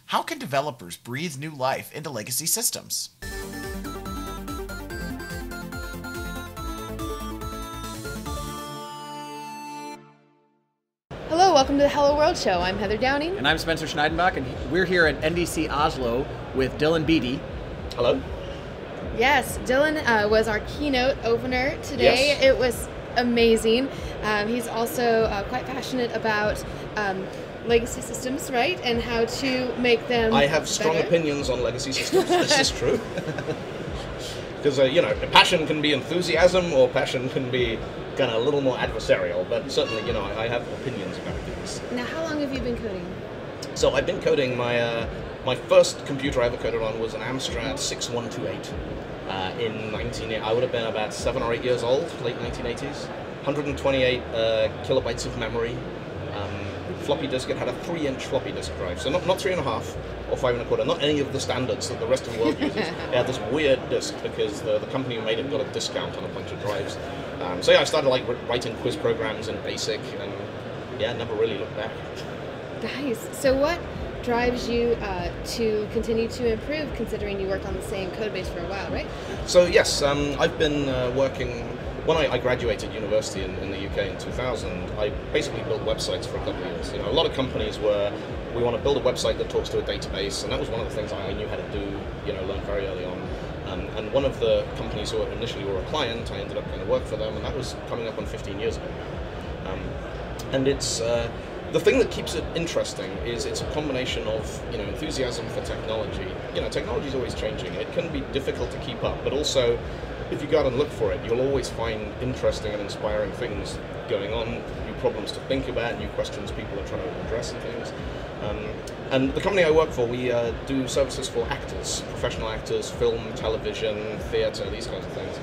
How can developers breathe new life into legacy systems? Hello, welcome to the Hello World Show. I'm Heather Downing. And I'm Spencer Schneidenbach, and we're here at NDC Oslo with Dylan Beattie. Hello. Yes, Dylan was our keynote opener today. Yes. It was amazing. He's also quite passionate about legacy systems, right? And how to make them I have strong better. opinions on legacy systems. This is true. Because, passion can be enthusiasm, or passion can be kind of a little more adversarial, but certainly, I have opinions about things. Now, how long have you been coding? So I've been coding, my first computer I ever coded on was an Amstrad 6128 I would have been about 7 or 8 years old, late 1980s. 128 kilobytes of memory. Floppy disk, it had a 3-inch floppy disk drive, so not 3.5 or 5 1/4, not any of the standards that the rest of the world uses. It had this weird disk because the company who made it got a discount on a bunch of drives. I started writing quiz programs in BASIC, and never really looked back. Nice. So what drives you to continue to improve, considering you worked on the same code base for a while, right? So yes, I've been working. When I graduated university in the UK in 2000, I basically built websites for a couple of years. A lot of companies were, we want to build a website that talks to a database, and that was one of the things I knew how to do, learned very early on. And one of the companies who initially were a client, I ended up going to work for them, and that was coming up on 15 years ago. And it's the thing that keeps it interesting is it's a combination of enthusiasm for technology. Technology is always changing. It can be difficult to keep up, but also, if you go out and look for it, you'll always find interesting and inspiring things going on, new problems to think about, new questions people are trying to address and things. And the company I work for, we do services for actors, professional actors, film, television, theatre, these kinds of things.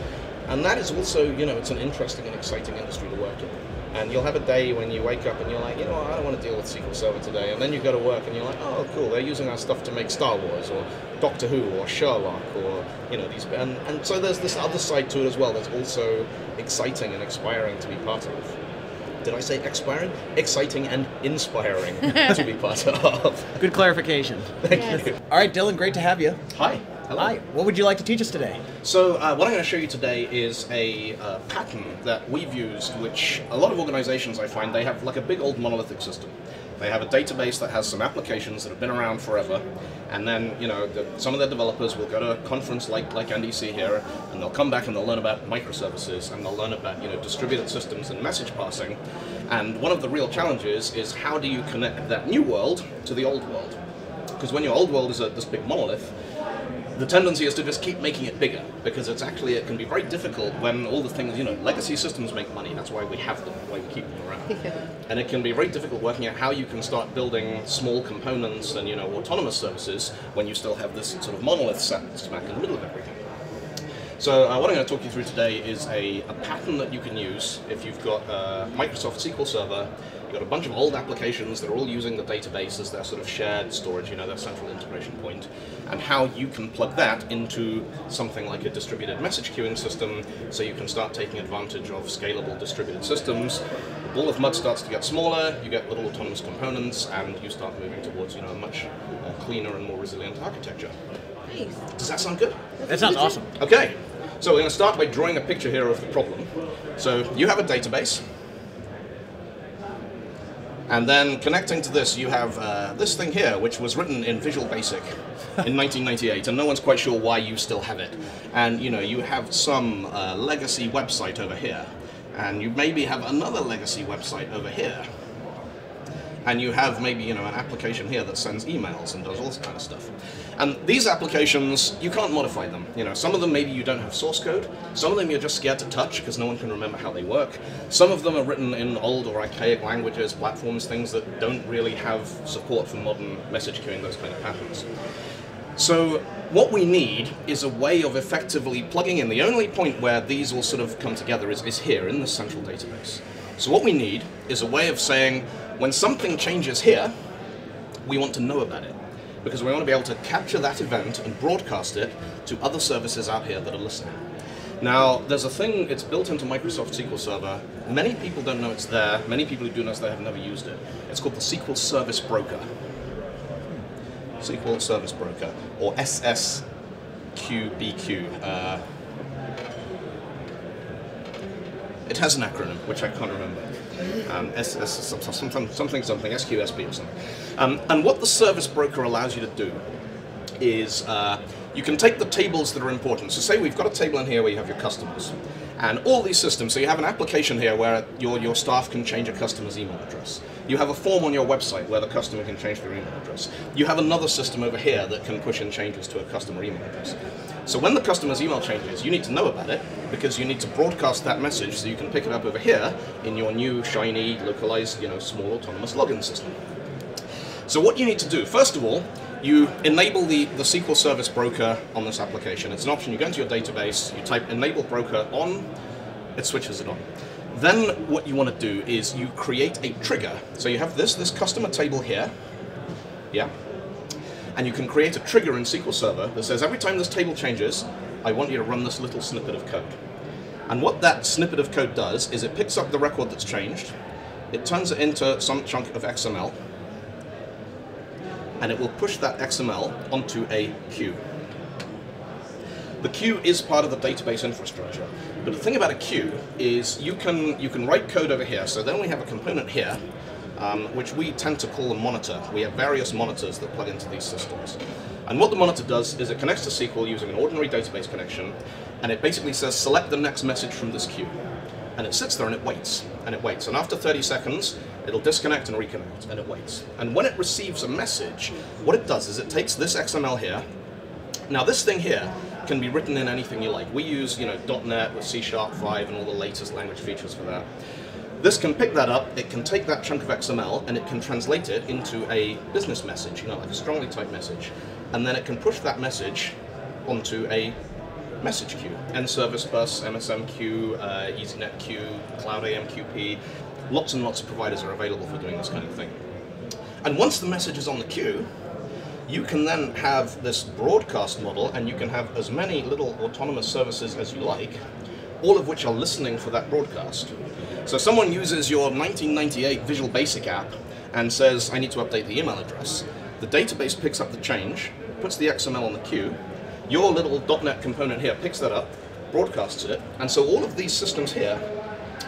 And that is also, it's an interesting and exciting industry to work in. And you'll have a day when you wake up and you're like, I don't want to deal with SQL Server today. And then you go to work and you're like, oh, cool, they're using our stuff to make Star Wars or Doctor Who or Sherlock or, these. And so there's this other side to it as well that's also exciting and inspiring to be part of. Did I say expiring? Exciting and inspiring to be part of. Good clarification. Thank you. All right, Dylan, great to have you. Hi. Hello. Hi. What would you like to teach us today? So what I'm going to show you today is a pattern that we've used, which a lot of organizations, I find, they have like a big old monolithic system. They have a database that has some applications that have been around forever, and then some of their developers will go to a conference like NDC here, and they'll come back and they'll learn about microservices, and they'll learn about distributed systems and message passing. And one of the real challenges is how do you connect that new world to the old world? Because when your old world is this big monolith, the tendency is to just keep making it bigger, because it can be very difficult when all the things, legacy systems make money, that's why we have them, why we keep them around. And it can be very difficult working out how you can start building small components and, autonomous services when you still have this sort of monolith smack in the middle of everything. So what I'm going to talk you through today is a pattern that you can use if you've got Microsoft SQL Server. You've got a bunch of old applications that are all using the database as their sort of shared storage, their central integration point, and how you can plug that into something like a distributed message queuing system so you can start taking advantage of scalable distributed systems. The ball of mud starts to get smaller, you get little autonomous components, and you start moving towards a much cleaner and more resilient architecture. Nice. Does that sound good? That sounds awesome. Okay, so we're going to start by drawing a picture here of the problem. So you have a database, and then connecting to this you have this thing here, which was written in Visual Basic in 1998, and no one's quite sure why you still have it. And you have some legacy website over here, and you maybe have another legacy website over here. And you have maybe an application here that sends emails and does all this kind of stuff. And these applications, you can't modify them. Some of them maybe you don't have source code. Some of them you're just scared to touch because no one can remember how they work. Some of them are written in old or archaic languages, platforms, things that don't really have support for modern message queuing, those kind of patterns. So what we need is a way of effectively plugging in. The only point where these all sort of come together is here in the central database. So what we need is a way of saying, when something changes here, we want to know about it, because we want to be able to capture that event and broadcast it to other services out here that are listening. Now, there's a thing, it's built into Microsoft SQL Server. Many people don't know it's there. Many people who do know it's there have never used it. It's called the SQL Service Broker. SQL Service Broker, or SSQBQ. It has an acronym, which I can't remember. Something, SQSB or something. And what the Service Broker allows you to do is you can take the tables that are important. So say we've got a table in here where you have your customers. And all these systems, so you have an application here where your staff can change a customer's email address. You have a form on your website where the customer can change their email address. You have another system over here that can push in changes to a customer email address. So when the customer's email changes, you need to know about it because you need to broadcast that message so you can pick it up over here in your new, shiny, localized, small autonomous login system. So what you need to do, first of all, you enable the SQL Service Broker on this application. It's an option. You go into your database, you type enable broker on, it switches it on. Then what you want to do is you create a trigger. So you have this customer table here, yeah, and you can create a trigger in SQL Server that says every time this table changes, I want you to run this little snippet of code. And what that snippet of code does is it picks up the record that's changed, it turns it into some chunk of XML, and it will push that XML onto a queue. The queue is part of the database infrastructure, but the thing about a queue is you can write code over here. So then we have a component here, which we tend to call a monitor. We have various monitors that plug into these systems. And what the monitor does is it connects to SQL using an ordinary database connection, and it basically says select the next message from this queue. And it sits there and it waits, and it waits. And after 30 seconds, it'll disconnect and reconnect, and it waits. And when it receives a message, what it does is it takes this XML here. Now this thing here can be written in anything you like. We use, .NET with C#5 and all the latest language features for that. This can pick that up, it can take that chunk of XML, and it can translate it into a business message, like a strongly typed message. And then it can push that message onto a message queue. N-Service Bus, MSMQ, EasyNet Queue, Cloud AMQP. Lots and lots of providers are available for doing this kind of thing. And once the message is on the queue, you can then have this broadcast model, and you can have as many little autonomous services as you like, all of which are listening for that broadcast. So someone uses your 1998 Visual Basic app and says, I need to update the email address. The database picks up the change, puts the XML on the queue, your little .NET component here picks that up, broadcasts it, and so all of these systems here,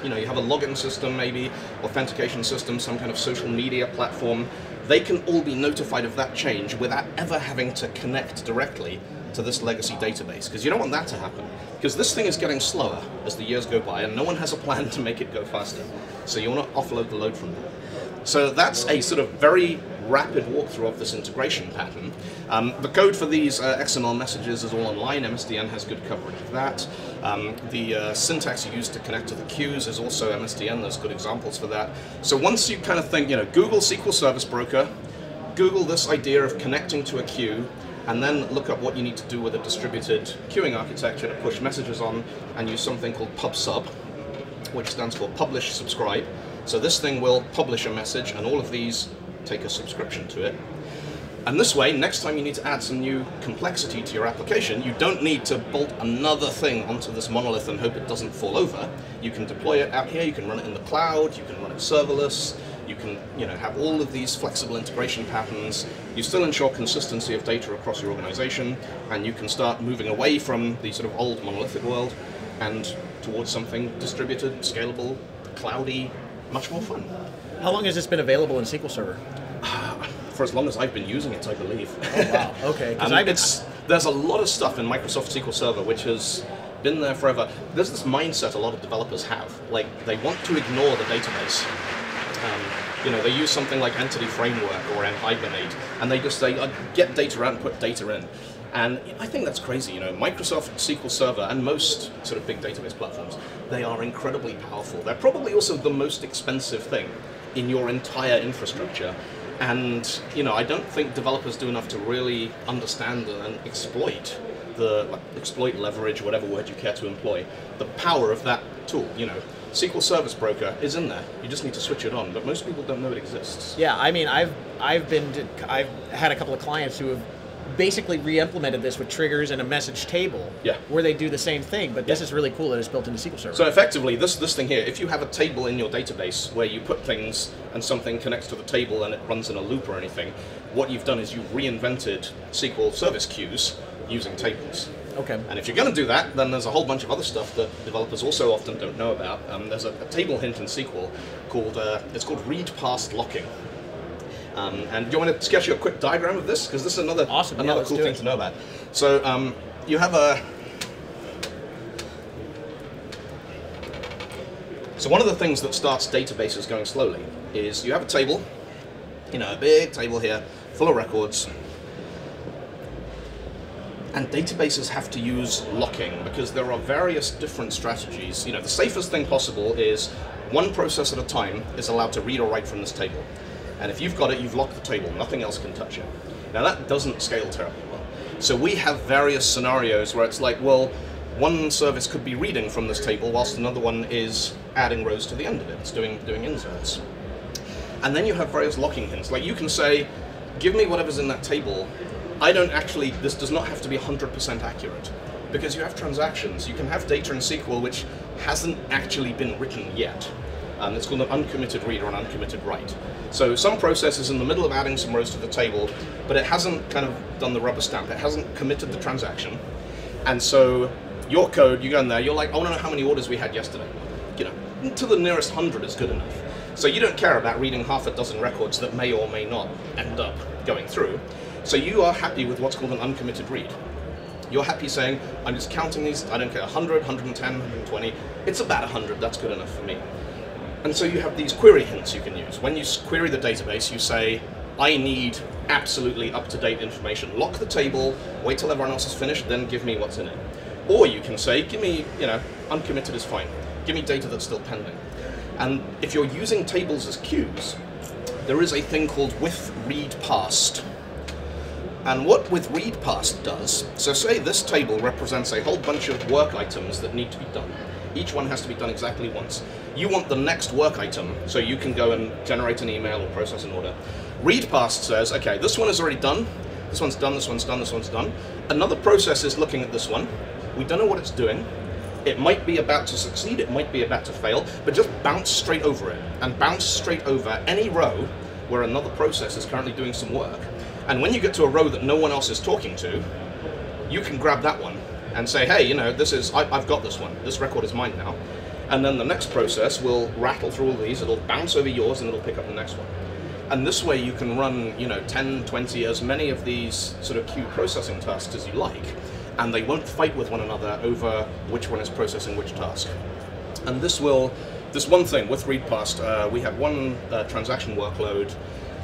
you have a login system maybe, authentication system, some kind of social media platform, they can all be notified of that change without ever having to connect directly to this legacy database, because you don't want that to happen, because this thing is getting slower as the years go by and no one has a plan to make it go faster. So you want to offload the load from that. So that's a sort of very rapid walkthrough of this integration pattern. The code for these XML messages is all online. MSDN has good coverage of that. The syntax you use to connect to the queues is also MSDN. There's good examples for that. So once you kind of think, Google SQL Service Broker, Google this idea of connecting to a queue, and then look up what you need to do with a distributed queuing architecture to push messages on, and use something called PubSub, which stands for Publish Subscribe. So this thing will publish a message, and all of these take a subscription to it. And this way, next time you need to add some new complexity to your application, you don't need to bolt another thing onto this monolith and hope it doesn't fall over. You can deploy it out here, you can run it in the cloud, you can run it serverless, you can have all of these flexible integration patterns. You still ensure consistency of data across your organization, and you can start moving away from the sort of old monolithic world and towards something distributed, scalable, cloudy, much more fun. How long has this been available in SQL Server? For as long as I've been using it, I believe. Oh, wow. Okay. There's a lot of stuff in Microsoft SQL Server which has been there forever. There's this mindset a lot of developers have. Like, they want to ignore the database. They use something like Entity Framework or Hibernate, and they just say, get data out and put data in. And I think that's crazy. Microsoft SQL Server and most sort of big database platforms, they are incredibly powerful. They're probably also the most expensive thing in your entire infrastructure. And, I don't think developers do enough to really understand and exploit leverage, whatever word you care to employ, the power of that tool. SQL Service Broker is in there. You just need to switch it on, but most people don't know it exists. Yeah, I mean, I've had a couple of clients who have basically re-implemented this with triggers and a message table, where they do the same thing, but this is really cool that it's built into SQL Server. So effectively, this thing here, if you have a table in your database where you put things and something connects to the table and it runs in a loop or anything, what you've done is you've reinvented SQL service queues using tables. Okay. And if you're going to do that, then there's a whole bunch of other stuff that developers also often don't know about. There's a table hint in SQL called it's called read past locking. And do you want to sketch you a quick diagram of this? Because this is another cool thing to know about. So you have a... So one of the things that starts databases going slowly is you have a table, a big table here, full of records. And databases have to use locking because there are various different strategies. The safest thing possible is one process at a time is allowed to read or write from this table. And if you've got it, you've locked the table. Nothing else can touch it. Now that doesn't scale terribly well. So we have various scenarios where it's like, well, one service could be reading from this table whilst another one is adding rows to the end of it. It's doing inserts. And then you have various locking hints. Like you can say, give me whatever's in that table. This does not have to be 100% accurate, because you have transactions. You can have data in SQL which hasn't actually been written yet. It's called an uncommitted read or an uncommitted write. So some process is in the middle of adding some rows to the table, but it hasn't kind of done the rubber stamp. It hasn't committed the transaction. And so your code, you go in there, you're like, I want to know how many orders we had yesterday. To the nearest 100 is good enough. So you don't care about reading half a dozen records that may or may not end up going through. So you are happy with what's called an uncommitted read. You're happy saying, I'm just counting these, I don't care, 100, 110, 120, it's about 100, that's good enough for me. And so you have these query hints you can use. When you query the database, you say, I need absolutely up-to-date information. Lock the table, wait till everyone else is finished, then give me what's in it. Or you can say, give me, uncommitted is fine. Give me data that's still pending. And if you're using tables as queues, there is a thing called with read past. And what with read past does, so say this table represents a whole bunch of work items that need to be done. Each one has to be done exactly once. You want the next work item, so you can go and generate an email or process an order. Read past says, okay, this one is already done, this one's done, this one's done, this one's done. Another process is looking at this one. We don't know what it's doing. It might be about to succeed, it might be about to fail, but just bounce straight over it, and bounce straight over any row where another process is currently doing some work. And when you get to a row that no one else is talking to, you can grab that one and say, hey, I've got this one. This record is mine now. And then the next process will rattle through all these. It'll bounce over yours and it'll pick up the next one. And this way you can run, 10, 20, as many of these sort of queue processing tasks as you like. And they won't fight with one another over which one is processing which task. And this one thing with read past, we had one transaction workload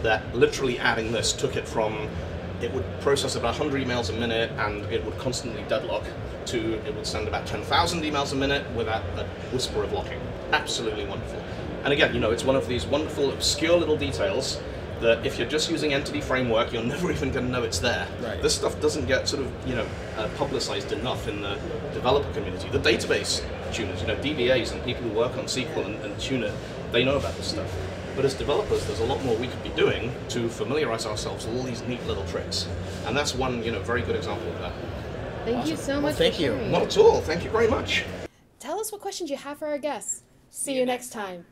that literally adding this took it from, it would process about 100 emails a minute and it would constantly deadlock, to it would send about 10,000 emails a minute without a whisper of locking. Absolutely wonderful. And again, it's one of these wonderful, obscure little details that if you're just using Entity Framework, you're never even going to know it's there. Right. This stuff doesn't get sort of, publicized enough in the developer community. The database tuners, DBAs and people who work on SQL and tune it, they know about this stuff. But as developers, there's a lot more we could be doing to familiarize ourselves with all these neat little tricks. And that's one, very good example of that. Thank you so much thank for you. sharing. Not at all. Thank you very much. Tell us what questions you have for our guests. See you next time.